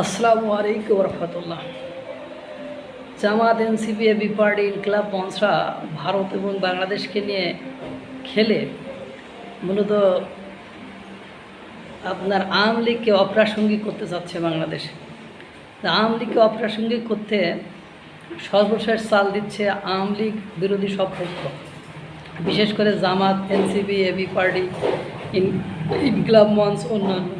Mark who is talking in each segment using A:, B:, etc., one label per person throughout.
A: আসসালামু আলাইকুম রহমতুল্লাহ। জামাত, NCP, AB party, ইনকিলাব মঞ্চরা ভারত এবং বাংলাদেশকে নিয়ে খেলে মূলত আপনার আওয়ামী লীগকে অপ্রাসঙ্গিক করতে চাচ্ছে বাংলাদেশে। আওয়ামী লীগকে অপ্রাসঙ্গিক করতে সর্বশেষ চাল দিচ্ছে আওয়ামী লীগ বিরোধী সব পক্ষ, বিশেষ করে জামাত, এনসিপি, এবি পার্টি, ইনকিলাব মঞ্চ, অন্যান্য।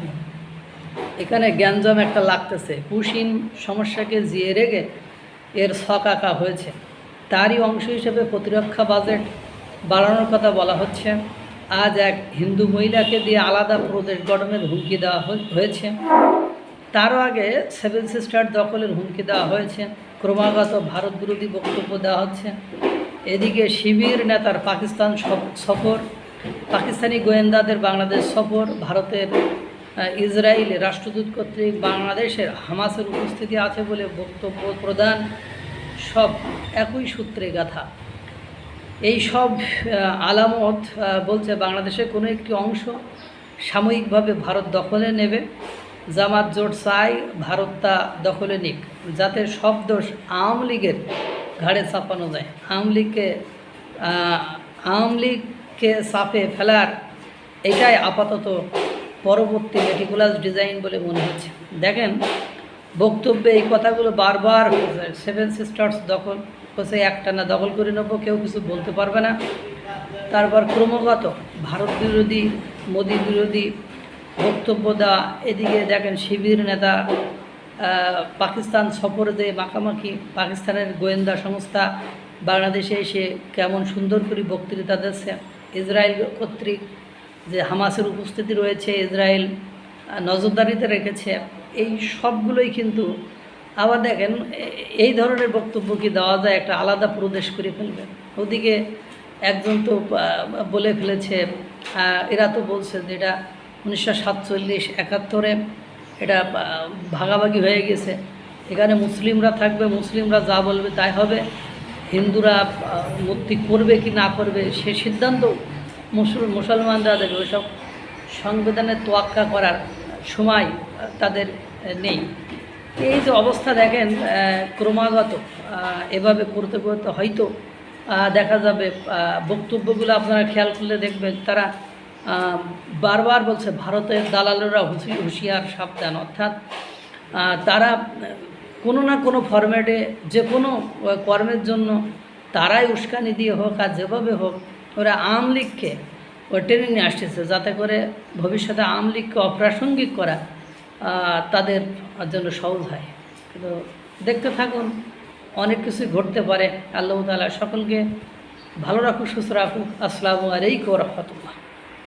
A: এখানে গ্যাঞ্জাম একটা লাগতেছে। পুশিন সমস্যাকে জিয়ে রেখে এর ছক আঁকা হয়েছে। তারই অংশ হিসেবে প্রতিরক্ষা বাজেট বাড়ানোর কথা বলা হচ্ছে। আজ এক হিন্দু মহিলাকে দিয়ে আলাদা প্রদেশ গঠনের হুমকি দেওয়া হয়েছে। তারও আগে সেভেন সিস্টার দখলের হুমকি দেওয়া হয়েছে। ক্রমাগত ভারত বিরোধী বক্তব্য দেওয়া হচ্ছে। এদিকে শিবির নেতার পাকিস্তান সফর, পাকিস্তানি গোয়েন্দাদের বাংলাদেশ সফর, ভারতের ইসরায়েলে রাষ্ট্রদূত কর্তৃক বাংলাদেশের হামাসের উপস্থিতি আছে বলে বক্তব্য প্রদান, সব একই সূত্রে গাথা। এই সব আলামত বলছে বাংলাদেশের কোনো একটি অংশ সাময়িকভাবে ভারত দখলে নেবে। জামাত জোট চায় ভারত তা দখলে নিক, যাতে সব দোষ আওয়ামী লীগের ঘাড়ে চাপানো যায়। আওয়ামী লীগকে চাপে ফেলার এটাই আপাতত পরবর্তী মেটিকুলাস ডিজাইন বলে মনে হচ্ছে। দেখেন, বক্তব্যে এই কথাগুলো বারবার হচ্ছে। সেভেন সিস্টার্স দখল হচ্ছে, একটানা দখল করে নেবো, কেউ কিছু বলতে পারবে না। তারপর ক্রমাগত ভারত বিরোধী, মোদী বিরোধী বক্তব্য দেওয়া। এদিকে দেখেন শিবির নেতা পাকিস্তান সফরে যে মাখামাখি, পাকিস্তানের গোয়েন্দা সংস্থা বাংলাদেশে এসে কেমন সুন্দর করে বক্তৃতা দিচ্ছে। ইসরায়েল কর্তৃক যে হামাসের উপস্থিতি রয়েছে, ইসরায়েল নজরদারিতে রেখেছে, এই সবগুলোই কিন্তু আবার দেখেন এই ধরনের বক্তব্য কি দেওয়া যায় একটা আলাদা প্রদেশ করে ফেলবে। ওদিকে একজন তো বলে ফেলেছে, এরা তো বলছে যে এটা 1947-71 এটা ভাগাভাগি হয়ে গেছে, এখানে মুসলিমরা থাকবে, মুসলিমরা যা বলবে তাই হবে, হিন্দুরা মুক্তি করবে কি না করবে সে সিদ্ধান্ত মুসলমানরা দেবে। ওইসব সংবিধানের তোয়াক্কা করার সময় তাদের নেই। এই যে অবস্থা দেখেন, ক্রমাগত এভাবে করতে করতে হয়তো দেখা যাবে বক্তব্যগুলো আপনারা খেয়াল করলে দেখবেন তারা বারবার বলছে ভারতের দালালেরা হুঁশিয়ার, সাবধান। অর্থাৎ তারা কোনো না কোনো ফরম্যাটে যে কোনো কর্মের জন্য তারাই উস্কানি দিয়ে হোক আর যেভাবে হোক ওরা আওয়ামী লীগকে টেনে নিয়ে আসতেছে, যাতে করে ভবিষ্যতে আওয়ামী লীগকে অপ্রাসঙ্গিক করা তাদের জন্য সহজ হয়। কিন্তু দেখতে থাকুন, অনেক কিছুই ঘটতে পারে। আল্লাহ তাআলা সকলকে ভালো রাখুক, সুস্থ রাখুক। আসসালামু আলাইকুম ওয়া রাহমাতুল্লাহ।